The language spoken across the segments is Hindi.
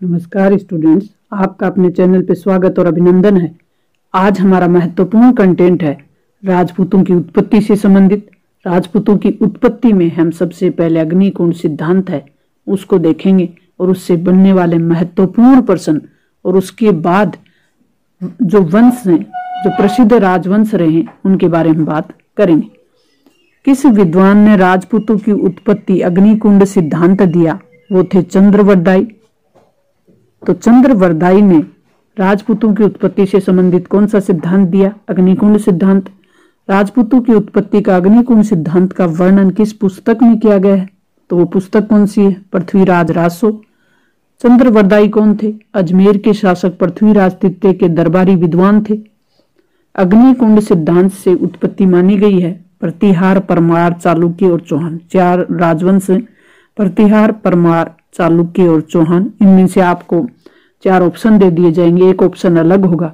नमस्कार स्टूडेंट्स, आपका अपने चैनल पे स्वागत और अभिनंदन है। आज हमारा महत्वपूर्ण कंटेंट है राजपूतों की उत्पत्ति से संबंधित। राजपूतों की उत्पत्ति में हम सबसे पहले अग्निकुंड सिद्धांत है उसको देखेंगे और उससे बनने वाले महत्वपूर्ण प्रश्न और उसके बाद जो वंश हैं, जो प्रसिद्ध राजवंश रहे हैं, उनके बारे में बात करेंगे। किस विद्वान ने राजपूतों की उत्पत्ति अग्निकुंड सिद्धांत दिया? वो थे चंद्रवरदाई। तो चंद्रवरदाई ने राजपूतों की उत्पत्ति से संबंधित कौन सा सिद्धांत दिया? अग्निकुंड सिद्धांत। राजपूतों की उत्पत्ति का अग्निकुंड सिद्धांत का वर्णन किस पुस्तक में किया गया है? तो वो पुस्तक कौन सी है? पृथ्वीराज रासो। चंद्रवरदाई कौन थे? अजमेर के शासक पृथ्वीराज तृतीय के दरबारी विद्वान थे। अग्निकुंड सिद्धांत से उत्पत्ति मानी गई है प्रतिहार, परमार, चालुक्य और चौहान। चार राजवंश हैं, प्रतिहार, परमार, चालुक्य और चौहान। इनमें से आपको चार ऑप्शन दे दिए जाएंगे, एक ऑप्शन अलग होगा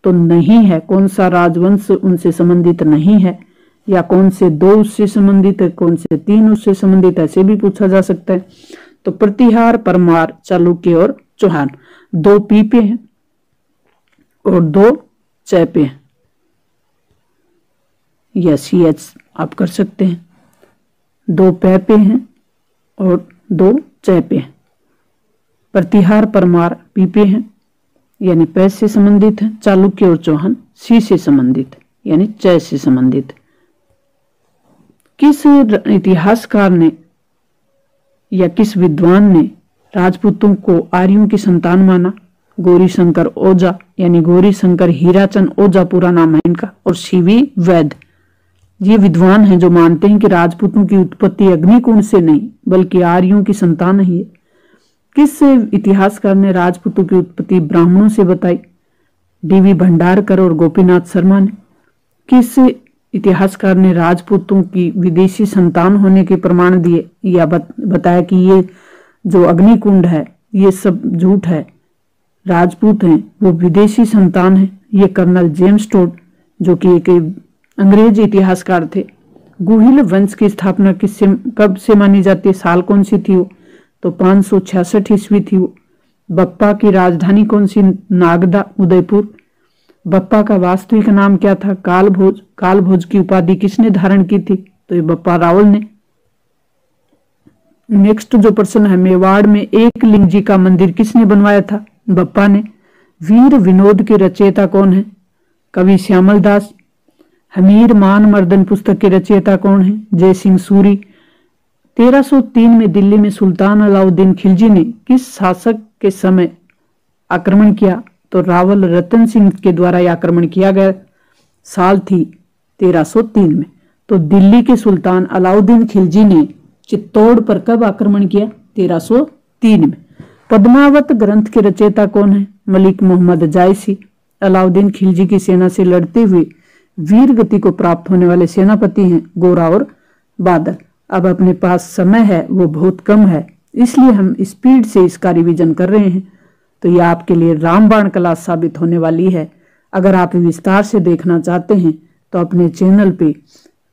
तो नहीं है। कौन सा राजवंश उनसे संबंधित नहीं है, या कौन से दो उससे संबंधित है, कौन से तीन उससे संबंधित, ऐसे भी पूछा जा सकता है। तो प्रतिहार, परमार, चालुक्य और चौहान। दो पीपे हैं और दो चैपे हैं, या CH आप कर सकते हैं। दो पैपे हैं और दो चैपे हैं। प्रतिहार, परमार पीपे हैं यानी पै से संबंधित है। चालुक्य और चौहान सी से संबंधित यानी चै से संबंधित। किस इतिहासकार ने या किस विद्वान ने राजपूतों को आर्यों की संतान माना? गौरी शंकर ओझा यानी गौरी शंकर हीराचंद ओझा पूरा नाम है इनका, और CV वैद्य। ये विद्वान हैं जो मानते हैं कि राजपूतों की उत्पत्ति अग्निकुंड से नहीं बल्कि आर्यों की संतान है। किस इतिहासकार ने राजपूतों की उत्पत्ति ब्राह्मणों से बताई? DV भंडारकर और गोपीनाथ शर्मा ने। किस इतिहासकार ने राजपूतों की विदेशी संतान होने के प्रमाण दिए या बताया कि ये जो अग्निकुंड है ये सब झूठ है, राजपूत हैं वो विदेशी संतान है? ये कर्नल जेम्स टोड जो कि एक अंग्रेज इतिहासकार थे। गुहिल वंश की स्थापना कब से मानी जाती है? साल कौन सी थी वो? तो 566 ईस्वी थी वो। बप्पा की राजधानी कौन सी? नागदा, उदयपुर। बप्पा का वास्तविक नाम क्या था? कालभोज। कालभोज की उपाधि किसने धारण की थी? तो ये बप्पा रावल ने। नेक्स्ट जो प्रश्न है, मेवाड़ में एक लिंग जी का मंदिर किसने बनवाया था? बप्पा ने। वीर विनोद के रचयिता कौन है? कवि श्यामल दास। हमीर मान मर्दन पुस्तक के रचयिता कौन है? जय सिंह सूरी। 1303 में दिल्ली में सुल्तान अलाउद्दीन खिलजी ने किस शासक के समय आक्रमण किया? तो रावल रतन सिंह के द्वारा यह आक्रमण किया गया। साल थी 1303 में। तो दिल्ली के सुल्तान अलाउद्दीन खिलजी ने चित्तौड़ पर कब आक्रमण किया? 1303 में। पद्मावत ग्रंथ के रचयिता कौन है? मलिक मोहम्मद जायसी। अलाउद्दीन खिलजी की सेना से लड़ते हुए वीर गति को प्राप्त होने वाले सेनापति हैं गोरा और बादल। अब अपने पास समय है वो बहुत कम है, इसलिए हम स्पीड से इसका रिवीजन कर रहे हैं। तो यह आपके लिए रामबाण क्लास साबित होने वाली है। अगर आप विस्तार से देखना चाहते हैं तो अपने चैनल पे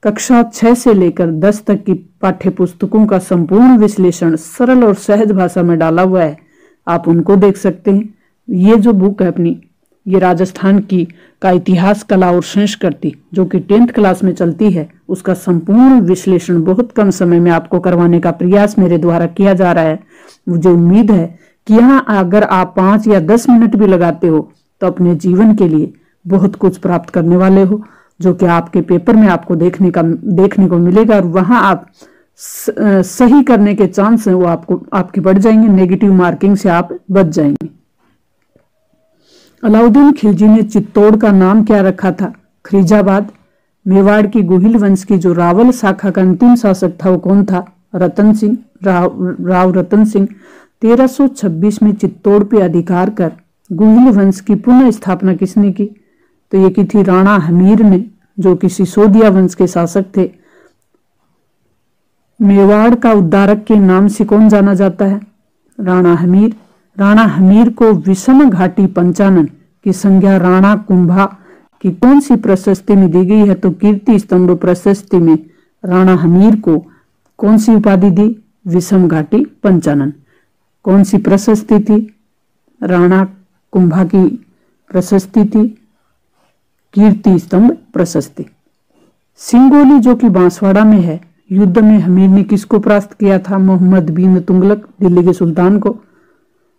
कक्षा 6 से लेकर 10 तक की पाठ्य पुस्तकों का संपूर्ण विश्लेषण सरल और सहज भाषा में डाला हुआ है, आप उनको देख सकते हैं। ये जो बुक है अपनी, ये राजस्थान की का इतिहास, कला और संस्कृति जो कि 10th क्लास में चलती है, उसका संपूर्ण विश्लेषण बहुत कम समय में आपको करवाने का प्रयास मेरे द्वारा किया जा रहा है। मुझे उम्मीद है कि यहाँ अगर आप 5 या 10 मिनट भी लगाते हो तो अपने जीवन के लिए बहुत कुछ प्राप्त करने वाले हो, जो कि आपके पेपर में आपको देखने को मिलेगा, और वहां आप सही करने के चांस हैं वो आपके बढ़ जाएंगे। नेगेटिव मार्किंग से आप बच जाएंगे। अलाउद्दीन खिलजी ने चित्तौड़ का नाम क्या रखा था? खरीजाबाद। मेवाड़ की गुहिल वंश की जो रावल शाखा का अंतिम शासक था वो कौन था? रतन सिंह, राव रतन सिंह। 1326 में चित्तौड़ पे अधिकार कर गुहिल वंश की पुनः स्थापना किसने की? तो ये की थी राणा हमीर ने, जो कि सिसोदिया वंश के शासक थे। मेवाड़ का उद्धारक के नाम से कौन जाना जाता है? राणा हमीर। राणा हमीर को विषम घाटी पंचानन की संज्ञा राणा कुंभा की कौन सी प्रशस्ति में दी गई है? तो कीर्ति स्तंभ प्रशस्ति में राणा हमीर को कौन सी उपाधि दी? विषम घाटी पंचानन। कौन सी प्रशस्ति थी? राणा कुंभा की प्रशस्ति थी कीर्ति स्तंभ प्रशस्ति। सिंगोली जो कि बांसवाड़ा में है, युद्ध में हमीर ने किसको परास्त किया था? मोहम्मद बिन तुगलक, दिल्ली के सुल्तान को।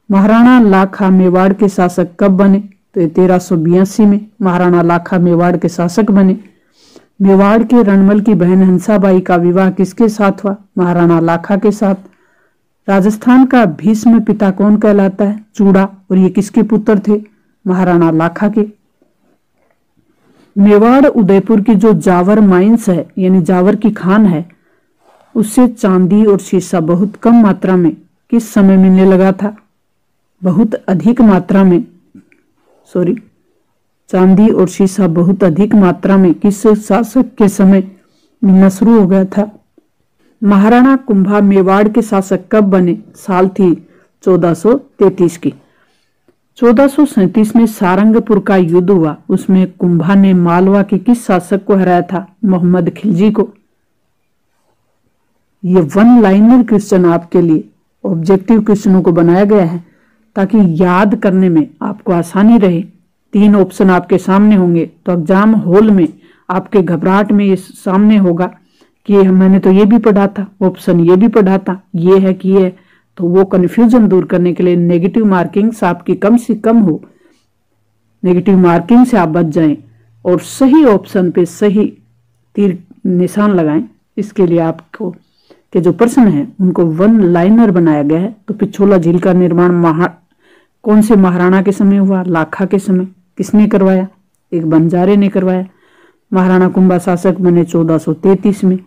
महाराणा लाखा मेवाड़ के शासक कब बने? तो ये 1382 में महाराणा लाखा मेवाड़ के शासक बने। मेवाड़ के रणमल की बहन हंसाबाई का विवाह किसके साथ हुआ? महाराणा लाखा के साथ। राजस्थान का भीष्म पिता कौन कहलाता है? चूड़ा। और ये किसके पुत्र थे? महाराणा लाखा के। मेवाड़ उदयपुर की जो जावर माइंस है यानी जावर की खान है, उससे चांदी और शीशा बहुत कम मात्रा में किस समय मिलने लगा था? बहुत अधिक मात्रा में, चांदी और शीशा बहुत अधिक मात्रा में किस शासक के समय मिलना शुरू हो गया था? महाराणा कुंभा मेवाड़ के शासक कब बने? साल थी 1433 की। 1437 में सारंगपुर का युद्ध हुआ, उसमें कुंभा ने मालवा के किस शासक को हराया था? मोहम्मद खिलजी को। ये वन लाइनर क्वेश्चन आपके लिए ऑब्जेक्टिव क्वेश्चनों को बनाया गया है ताकि याद करने में आपको आसानी रहे। 3 ऑप्शन आपके सामने होंगे तो एग्जाम हॉल में आपके घबराहट में ये सामने होगा कि मैंने तो ये भी पढ़ा था, ऑप्शन ये भी पढ़ा था, ये है कि ये है। तो वो कंफ्यूजन दूर करने के लिए नेगेटिव मार्किंग्स आपकी कम से कम हो, नेगेटिव मार्किंग से आप बच जाएं और सही ऑप्शन पे सही तीर निशान लगाएं। इसके लिए आपको के जो प्रश्न है उनको वन लाइनर बनाया गया है। तो पिछोला झील का निर्माण कौन से महाराणा के समय हुआ? लाखा के समय। किसने करवाया? एक बंजारे ने करवाया। महाराणा कुंभा शासक बने 1433 में।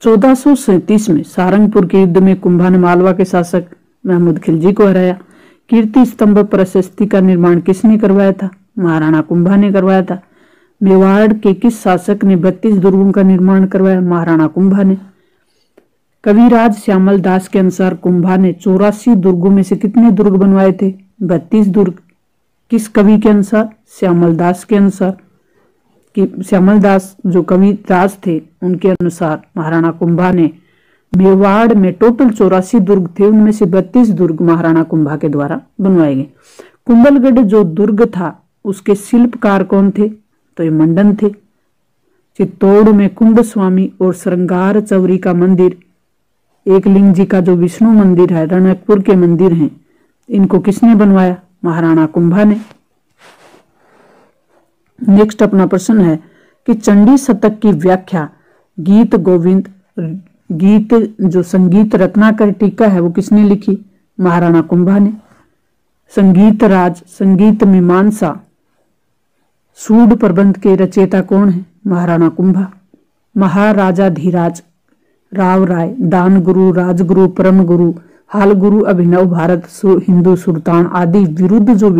1437 में सारंगपुर के युद्ध में कुंभा ने मालवा के शासक महमूद खिलजी को हराया। कीर्ति स्तंभ प्रशस्ति का निर्माण किसने करवाया था? महाराणा कुंभा ने करवाया था। मेवाड़ के किस शासक ने 32 दुर्गों का निर्माण करवाया? महाराणा कुंभा ने। कविराज श्यामल दास के अनुसार कुंभा ने 84 दुर्गों में से कितने दुर्ग बनवाए थे? 32 दुर्ग। किस कवि के अनुसार? श्यामल दास के अनुसार। कि श्यामल दास जो कवि राज थे उनके अनुसार महाराणा कुंभा ने मेवाड़ में टोटल 84 दुर्ग थे, उनमें से 32 दुर्ग महाराणा कुंभा के द्वारा बनवाए गए। कुंभलगढ़ जो दुर्ग था उसके शिल्पकार कौन थे? तो ये मंडन थे। चित्तौड़ में कुंभ स्वामी और श्रृंगार चौरी का मंदिर, एकलिंग जी का जो विष्णु मंदिर है, रणकपुर के मंदिर हैं, इनको किसने बनवाया? महाराणा कुंभा ने। नेक्स्ट अपना प्रश्न है कि चंडी शतक की व्याख्या गीत गोविंद, गीत जो संगीत रत्नाकर टीका है वो किसने लिखी? महाराणा कुंभा ने। संगीत राज, संगीत मीमांसा, सूड प्रबंध के रचयिता कौन है? महाराणा कुंभा। महाराजाधिराज, राव राय, दान गुरु, राजगुरु, परम गुरु, हाल गुरु, अभिनव भारत, हिंदू सुल्तान आदि विरुद्ध जो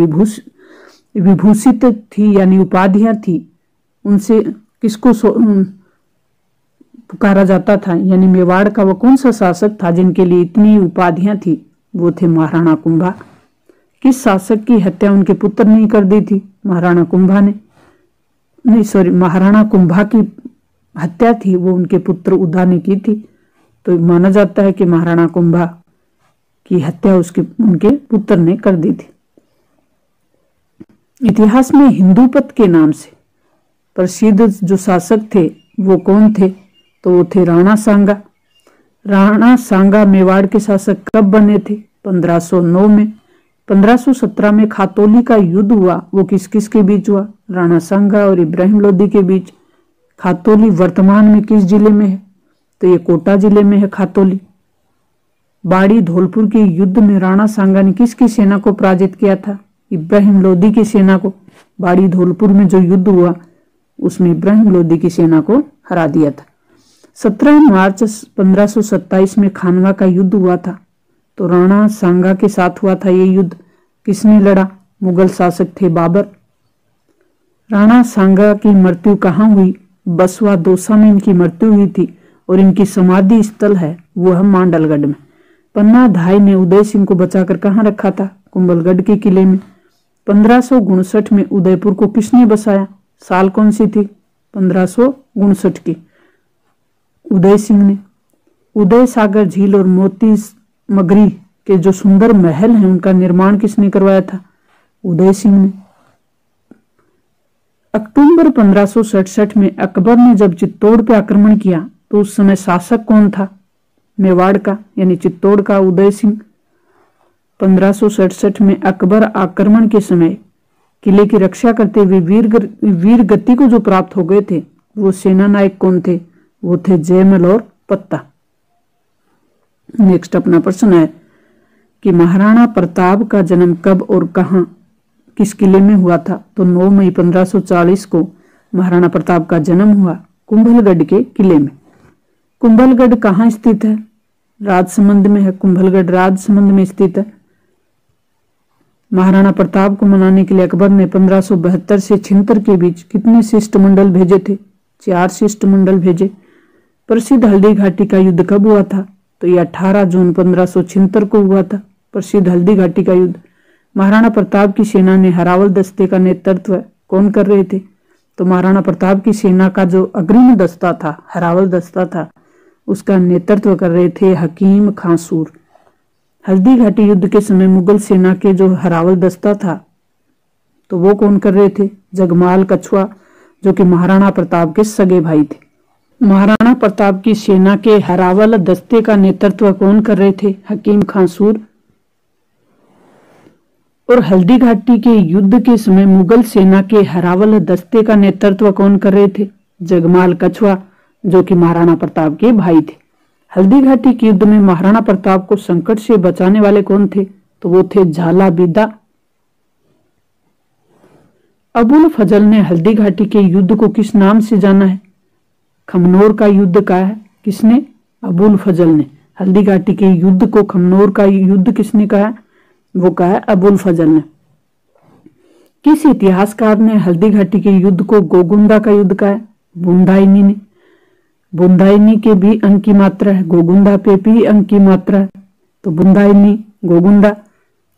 विभूषित थी यानी उपाधियां थी, उनसे किसको पुकारा जाता था? यानी मेवाड़ का वो कौन सा शासक था जिनके लिए इतनी उपाधियां थी? वो थे महाराणा कुंभा। किस शासक की हत्या उनके पुत्र ने कर दी थी? महाराणा कुंभा ने। महाराणा कुंभा की हत्या थी वो उनके पुत्र उदा ने की थी। तो माना जाता है कि महाराणा कुंभा की हत्या उनके पुत्र ने कर दी थी। इतिहास में हिंदूपत के नाम से प्रसिद्ध जो शासक थे वो कौन थे? तो वो थे राणा सांगा। राणा सांगा मेवाड़ के शासक कब बने थे? 1509 में। 1517 में खातौली का युद्ध हुआ, वो किस किस के बीच हुआ? राणा सांगा और इब्राहिम लोदी के बीच। खातौली वर्तमान में किस जिले में है? तो ये कोटा जिले में है खातौली। बाड़ी धौलपुर के युद्ध में राणा सांगा ने किसकी सेना को पराजित किया था? इब्राहिम लोदी की सेना को। बाड़ी धौलपुर में जो युद्ध हुआ उसमें इब्राहिम लोदी की सेना को हरा दिया था। 17 मार्च 1527 में खानवा का युद्ध हुआ था। तो राणा सांगा के साथ हुआ था ये युद्ध। किसने लड़ा? मुगल शासक थे बाबर। राणा सांगा की मृत्यु कहाँ हुई? बसवा दौसा में इनकी मृत्यु हुई थी और इनकी समाधि स्थल है वो है मांडलगढ़ में। पन्ना धाई ने उदय सिंह को बचाकर कहाँ रखा था? कुंभलगढ़ के किले में। 1559 में उदयपुर को किसने बसाया? साल कौन सी थी? 1559 की। उदय सिंह ने। उदय सागर झील और मोती मगरी के जो सुंदर महल हैं उनका निर्माण किसने करवाया था? उदय सिंह ने। अक्टूबर 1567 में अकबर ने जब चित्तौड़ पर आक्रमण किया तो उस समय शासक कौन था? मेवाड़ का यानी चित्तौड़ का उदय सिंह। 1567 में अकबर आक्रमण के समय किले की रक्षा करते हुए वीर गति को जो प्राप्त हो गए थे वो सेना नायक कौन थे? वो थे जयमल और पत्ता। नेक्स्ट अपना प्रश्न है कि महाराणा प्रताप का जन्म कब और कहां किस किले में हुआ था? तो 9 मई 1540 को महाराणा प्रताप का जन्म हुआ कुंभलगढ़ के किले में। कुंभलगढ़ कहाँ स्थित है? राजसमंद में है। कुंभलगढ़ राजसमंद में स्थित है। महाराणा प्रताप को मनाने के लिए अकबर ने 1572 से 76 के बीच कितने शिष्टमंडल भेजे थे? 4 शिष्टमंडल भेजे। प्रसिद्ध हल्दी घाटी का युद्ध कब हुआ था? तो ये 18 जून 1576 को हुआ था प्रसिद्ध हल्दी घाटी का युद्ध। महाराणा प्रताप की सेना ने हरावल दस्ते का नेतृत्व कौन कर रहे थे? तो महाराणा प्रताप की सेना का जो अग्रिम दस्ता था, हरावल दस्ता था, उसका नेतृत्व कर रहे थे हकीम खां सूर। हल्दी घाटी युद्ध के समय मुगल सेना के जो हरावल दस्ता था तो वो कौन कर रहे थे? जगमाल कछुआ, जो कि महाराणा प्रताप के सगे भाई थे। महाराणा प्रताप की सेना के हरावल दस्ते का नेतृत्व कौन कर रहे थे? हकीम खां सूर। और हल्दी घाटी के युद्ध के समय मुगल सेना के हरावल दस्ते का नेतृत्व कौन कर रहे थे? जगमाल कछुआ, जो कि महाराणा प्रताप के भाई थे। हल्दी घाटी के युद्ध में महाराणा प्रताप को संकट से बचाने वाले कौन थे? तो वो थे झाला बीदा। अबुल फजल ने हल्दी घाटी के युद्ध को किस नाम से जाना है? खमनोर का युद्ध कहा है किसने? अबुल फजल ने। हल्दी घाटी के युद्ध को खमनोर का युद्ध किसने कहा है? वो कहा है अबुल फजल ने। किस इतिहासकार ने हल्दी घाटी के युद्ध को गोगुंदा का युद्ध कहा है? बुंदाइनी ने। बुंदाइनी के भी अंक की मात्रा है, गोगुंदा पे भी अंक की मात्रा है, तो बुंदाइनी गोगुंदा।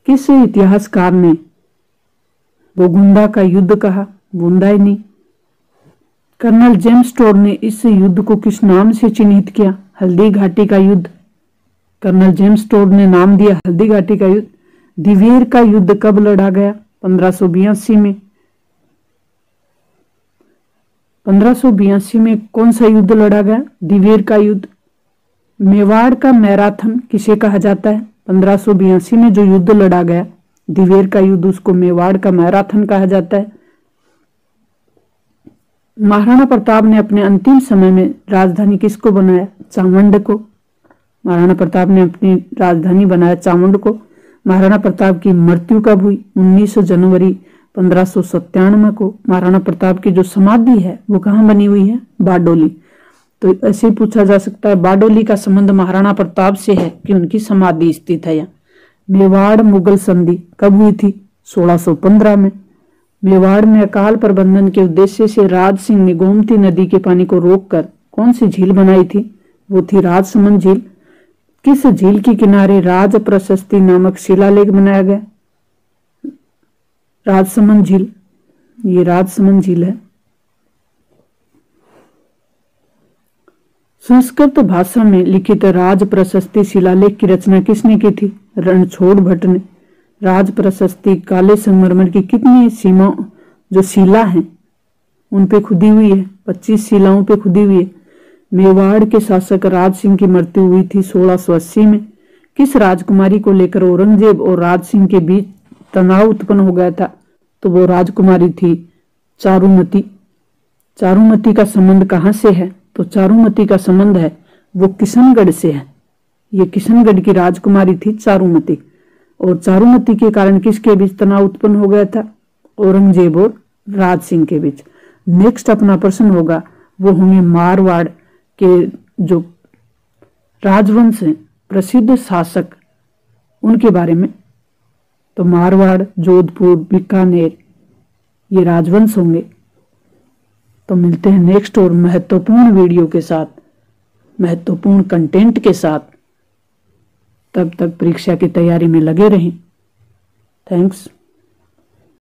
किस इतिहासकार ने गोगुंदा का युद्ध कहा? बुंदाइनी। कर्नल जेम्स टोड ने इस युद्ध को किस नाम से चिन्हित किया? हल्दी घाटी का युद्ध। कर्नल जेम्स टोड ने नाम दिया हल्दी घाटी का युद्ध। दिवेर का युद्ध कब लड़ा गया? 1582 में। 1582 में कौन सा युद्ध लड़ा गया? दिवेर का युद्ध। मेवाड़ का मैराथन किसे कहा जाता है? 1582 में जो युद्ध लड़ा गया दिवेर का युद्ध, उसको मेवाड़ का मैराथन कहा जाता है। महाराणा प्रताप ने अपने अंतिम समय में राजधानी किसको बनाया? चामुंड को। महाराणा प्रताप ने अपनी राजधानी बनाया चामुंड को। महाराणा प्रताप की मृत्यु कब हुई? 19 जनवरी 1597 को। महाराणा प्रताप की जो समाधि है वो कहाँ बनी हुई है? बारडोली। तो ऐसे पूछा जा सकता है बारडोली का संबंध महाराणा प्रताप से है कि उनकी समाधि स्थित है यहाँ। मेवाड़ मुगल संधि कब हुई थी? 1615 में। मेवाड़ में अकाल प्रबंधन के उद्देश्य से राज सिंह ने गोमती नदी के पानी को रोककर कौन सी झील बनाई थी? वो थी राजसमंद झील। किस झील के किनारे राज प्रशस्ति नामक शिलालेख बनाया गया? राजसमंद झील। ये राजसमंद झील है। संस्कृत भाषा में लिखित राज प्रशस्ति शिलालेख की रचना किसने की थी? रणछोड़ भट्ट ने। राज प्रशस्ति काले संगमरमर की कितनी सीमा जो शिला हैं उन पे खुदी हुई है? 25 शिलाओं पे खुदी हुई है। मेवाड़ के शासक राज सिंह की मृत्यु हुई थी 1680 में। किस राजकुमारी को लेकर औरंगजेब और राज सिंह के बीच तनाव उत्पन्न हो गया था? तो वो राजकुमारी थी चारुमती। चारुमती का संबंध कहाँ से है? तो चारुमती का संबंध है वो किशनगढ़ से है। ये किशनगढ़ की राजकुमारी थी चारुमती। और चारुमती के कारण किसके बीच तनाव उत्पन्न हो गया था? औरंगजेब और राज सिंह के बीच। नेक्स्ट अपना प्रश्न होगा वो होंगे मारवाड़ के जो राजवंश हैं, प्रसिद्ध शासक, उनके बारे में। तो मारवाड़, जोधपुर, बीकानेर ये राजवंश होंगे। तो मिलते हैं नेक्स्ट और महत्वपूर्ण वीडियो के साथ, महत्वपूर्ण कंटेंट के साथ। तब तक परीक्षा की तैयारी में लगे रहें। थैंक्स।